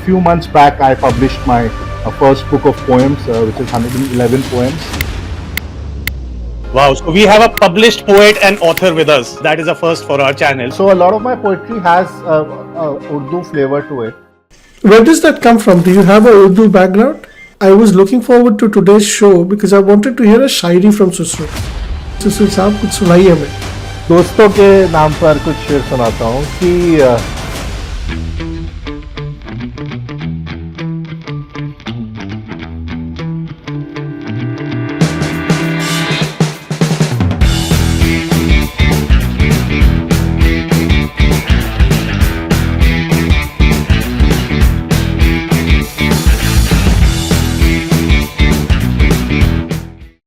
few months back, I published my first book of poems, which is 111 poems. Wow, so we have a published poet and author with us. That is a first for our channel. So a lot of my poetry has Urdu flavor to it. Where does that come from? Do you have a Urdu background? I was looking forward to today's show because I wanted to hear a Shayari from Susru. Susru साहब कुछ सुनाइए हमें. दोस्तों के नाम पर कुछ शेर सुनाता हूँ कि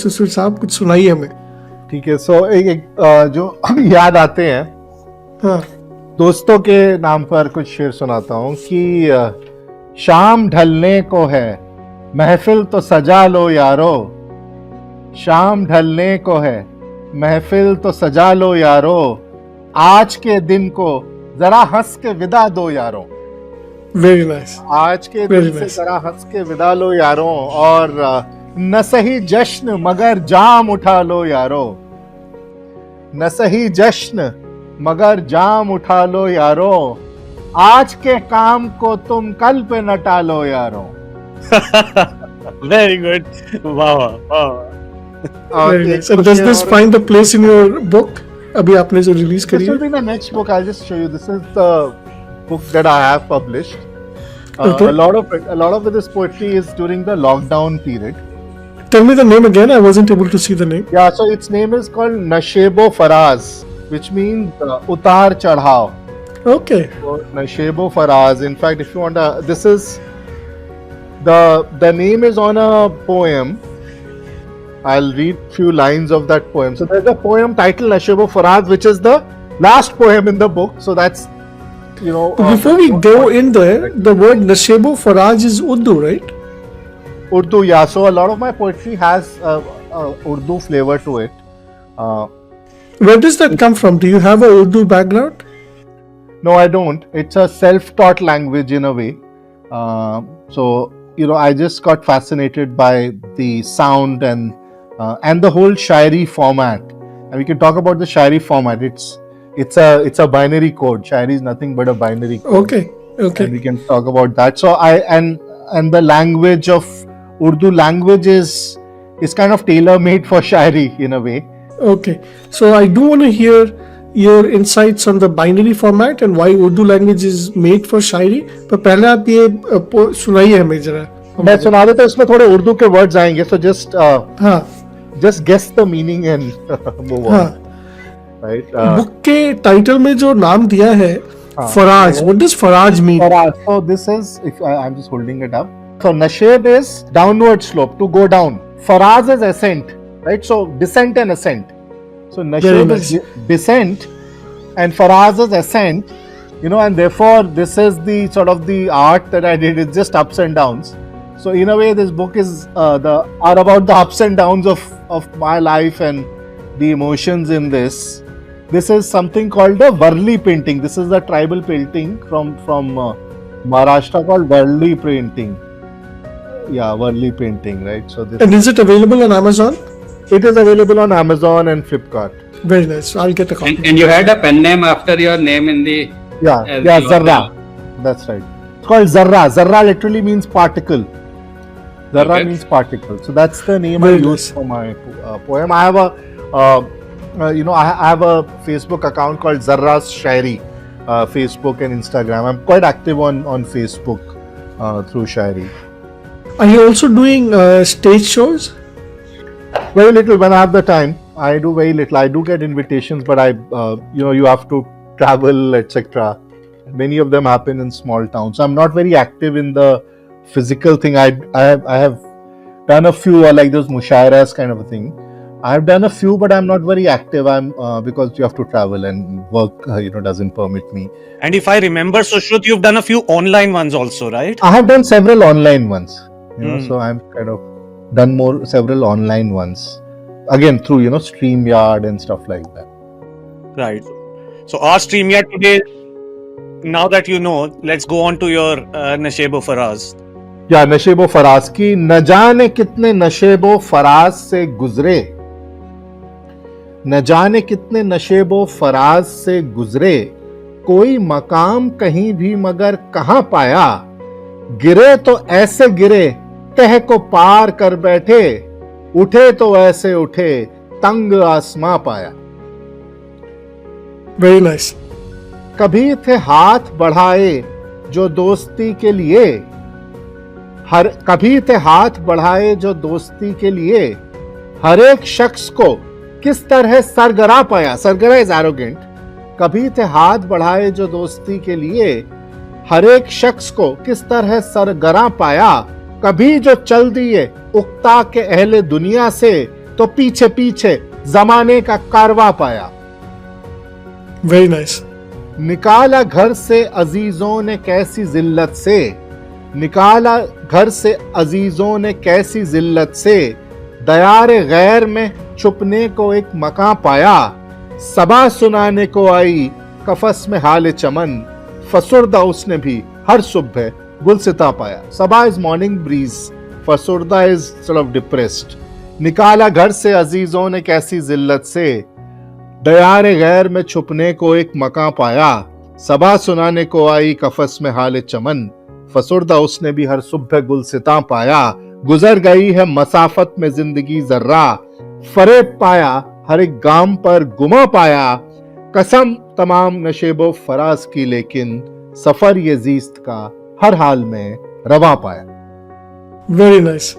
सुसु साहब कुछ सुनाइए हमें. ठीक है. सो एक जो अभी याद आते हैं, हाँ. दोस्तों के नाम पर कुछ शेर सुनाता हूँ कि शाम ढलने को है, महफिल तो सजा लो यारो. शाम ढलने को है, महफिल तो सजा लो यारो. आज के दिन को जरा हंस के विदा दो यारो. Very nice. आज के दिन से जरा हंस के विदा लो यारो. और न सही जश्न मगर जाम उठा लो यारो. न सही जश्न मगर जाम उठा लो यारो. आज के काम को तुम कल पे न टालो यारो. Very good. Wow. Very nice. So does this find a place in your book? अभी आपने जो रिलीज करी This will be the next book. I'll just show you. This is the book that I have published. Okay. A lot of this poetry is during the lockdown period. Tell me the name again. I wasn't able to see the name. Yeah, so its name is called Nashebo Faraz, which means Utar Chadhav. Okay. So, Nashebo Faraz. In fact, if you want to, this is the name is on a poem. I'll read few lines of that poem. So there's a poem titled Nashebo Faraz, which is the last poem in the book. So that's, you know. Before we go in there, the word Nashebo Faraj is Urdu, right? Urdu, yeah. So a lot of my poetry has Urdu flavor to it. Where does that come from? Do you have a Urdu background? No, I don't. It's a self-taught language in a way. So you know, I just got fascinated by the sound and the whole shairi format. And we can talk about the shairi format. It's a binary code. Shairi is nothing but a binary code. Okay. Okay. And we can talk about that. So and the language of Urdu language is kind of tailor-made for shairi in a way. Okay. So I do want to hear your insights on the binary format and why Urdu language is made for शायरी. पर पहले आप ये सुनाइए हमें जरा. मैं सुना देता हूँ. इसमें थोड़े उर्दू के वर्ड्स आएंगे. So just guess the meaning and move on. Right. Book के टाइटल में जो नाम दिया है Faraz. What does Faraj mean? Faraj. So this is, if I'm just holding it up. So Nasheb is downward slope, to go down. Faraz is ascent, right? So descent and ascent. So Nasheb is descent and Faraz is ascent, you know, and therefore this is the sort of the art that I did. It's just ups and downs. So in a way, this book is are about the ups and downs of my life and the emotions in this. This is something called the Varli painting. This is the tribal painting from Maharashtra called Varli painting. Yeah, Varli painting, right? So this. And is it available on Amazon? It is available on Amazon and Flipkart. Very nice. I'll get a copy. And you had a pen name after your name in the. Yeah, Zarra. That's right. It's called Zarra. Zarra literally means particle. Zarra means particle. So that's the name I used for my poem. I have I have a Facebook account called Zarra's Shairi, Facebook and Instagram. I'm quite active on Facebook through Shairi. Are you also doing stage shows? Very little when I have the time. I do very little. I do get invitations, but you have to travel, etc. Many of them happen in small towns. So I'm not very active in the physical thing. I have done a few, like those mushairas kind of a thing. I have done a few, but I'm not very active. Because you have to travel and work, doesn't permit me. And if I remember, Sushrut, you've done a few online ones also, right? I have done several online ones. So I'm kind of done several online ones. Again, through, StreamYard and stuff like that. Right. So our StreamYard today now that you know, let's go on to your Nashebo Faraz. या नशेबो फराज की, न जाने कितने नशेबो फराज से गुजरे, न जाने कितने नशेबो फराज से गुजरे, कोई मकाम कहीं भी मगर कहां पाया, गिरे तो ऐसे गिरे तह को पार कर बैठे, उठे तो ऐसे उठे तंग आसमां पाया। Very nice. कभी थे हाथ बढ़ाए जो दोस्ती के लिए, कभी थे हाथ बढ़ाए जो दोस्ती के लिए, हर एक शख्स को किस तरह सरगरा पाया, सरगरा इज एरोगेंट, कभी थे हाथ बढ़ाए जो दोस्ती के लिए, हर एक शख्स को किस तरह सरगरा पाया, कभी जो चल दिए उक्ता के अहले दुनिया से, तो पीछे पीछे जमाने का कारवा पाया। Very nice. निकाला घर से अजीजों ने कैसी जिल्लत से, निकाला घर से अजीजों ने कैसी जिल्लत से, दयारे गैर में छुपने को एक मकां पाया, सबा सुनाने को आई कफस में हाल चमन, फसुर्दा उसने भी हर सुबह गुलसिता पाया। सबा इज मॉर्निंग ब्रीज, फसुर्दा इज सॉर्ट ऑफ डिप्रेस्ड। निकाला घर से अजीजों ने कैसी जिल्लत से, दयारे गैर में छुपने को एक मकां पाया, सबा सुनाने को आई कफस में हाल चमन, फसुर्दा उसने भी हर सुबह गुलसिता पाया। गुजर गई है मसाफत में जिंदगी जर्रा, फरेब पाया हर एक गाम पर गुमा पाया, कसम तमाम नशेबो फराज की लेकिन सफर ये जीस्त का हर हाल में रवा पाया। Very nice.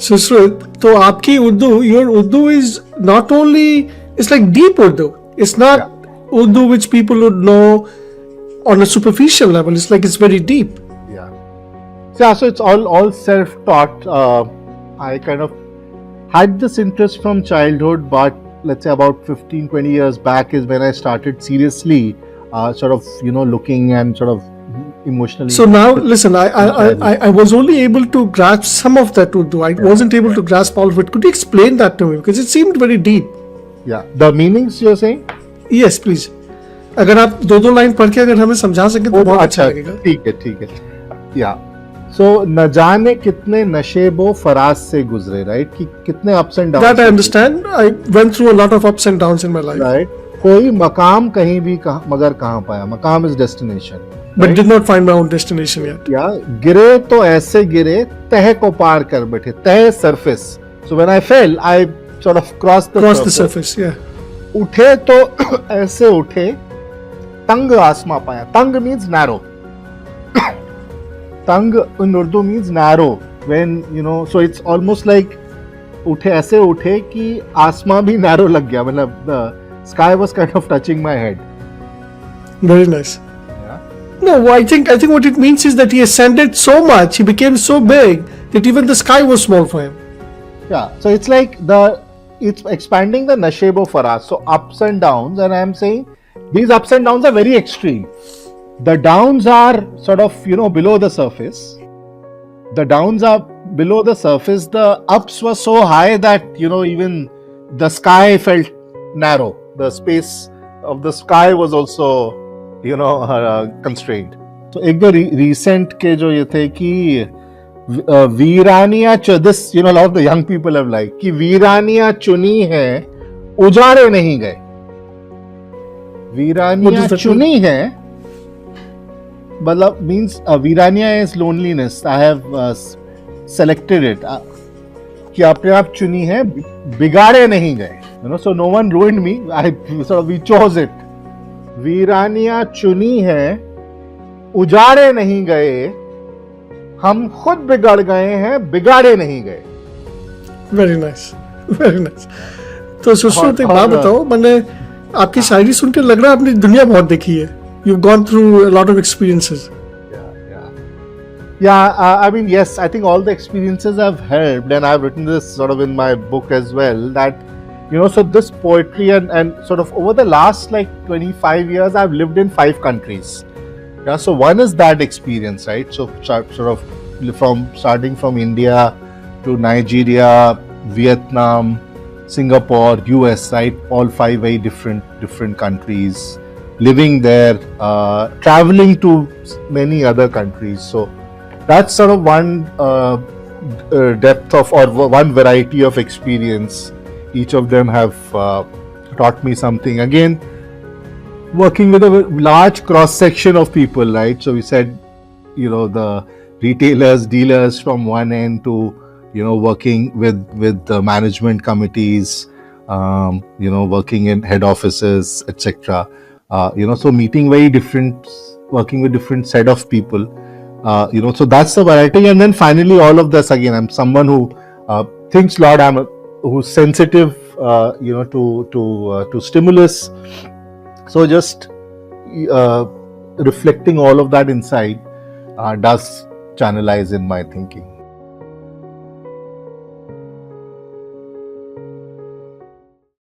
सुश्रुत, तो आपकी Urdu, your Urdu is not only, it's like deep Urdu. It's not Urdu which people would know on a superficial level. It's like it's very deep. Yeah, so it's all self-taught. I kind of had this interest from childhood, but let's say about 15-20 years back is when I started seriously sort of, looking and sort of emotionally. So now, listen, I was only able to grasp some of that Urdu. I wasn't able to grasp all of it. Could you explain that to me? Because it seemed very deep. Yeah, the meanings you're saying? Yes, please. अगर आप दो line पढ़ के अगर हमें समझा सके तो बहुत अच्छा लगेगा। ठीक है। Yeah. So न जाने कितने नशेबो फराज से गुजरे, right? कि कितने ups and downs. That I understand. I went through a lot of ups and downs in my life. Right. कोई मकाम कहीं भी मगर कहाँ पाया. मकाम is destination. But did not find my own destination yet. Yeah. गिरे तो ऐसे गिरे तह को पार कर बैठे. तह surface. So when I fell, I sort of crossed the surface. Yeah. उठे तो ऐसे उठे, तंग आसमां पाया. तंग means narrow. Tang in Urdu means narrow. When so it's almost like उठे ऐसे उठे कि आसमां भी narrow लग गया. मतलब the sky was kind of touching my head. Very nice. Yeah. No, I think what it means is that he ascended so much, he became so big that even the sky was small for him. Yeah. So it's like it's expanding the Nashebo Faraz. So ups and downs, and I am saying these ups and downs are very extreme. The downs are sort of, below the surface. The downs are below the surface. The ups were so high that, even the sky felt narrow. The space of the sky was also, constrained. So, एक जो recent के जो ये थे कि वीरानिया this, a lot of the young people have like, कि वीरानिया चुनी है, उजाड़े नहीं गए. वीरानिया चुनी है, मतलब means वीरानिया is loneliness. I have selected it. कि अपने आप चुनी है, बिगाड़े नहीं गए. So no one ruined me. We chose it. वीरानिया चुनी है, उजाड़े नहीं गए, हम खुद बिगड़ गए हैं, बिगाड़े नहीं गए. Very nice. Very nice. तो सुश्रुत, एक बात बताओ, मैंने आपकी शायरी सुन के लग रहा है आपने दुनिया बहुत देखी है. You've gone through a lot of experiences. Yeah, I mean, yes, I think all the experiences have helped, and I've written this sort of in my book as well, that, so this poetry and sort of over the last like 25 years, I've lived in 5 countries. Yeah, so one is that experience, right? So sort of starting from India to Nigeria, Vietnam, Singapore, US, right? All 5 very different countries. living there, traveling to many other countries. So that's sort of one depth of, or one variety of experience. Each of them have taught me something. Again, working with a large cross section of people, right? So we said, the retailers, dealers from one end to, working with the management committees, working in head offices, etc. So meeting working with different set of people. So that's the variety. And then finally, all of this, again, I'm someone who thinks a lot. Who's sensitive, to stimulus. So just reflecting all of that inside does channelize in my thinking.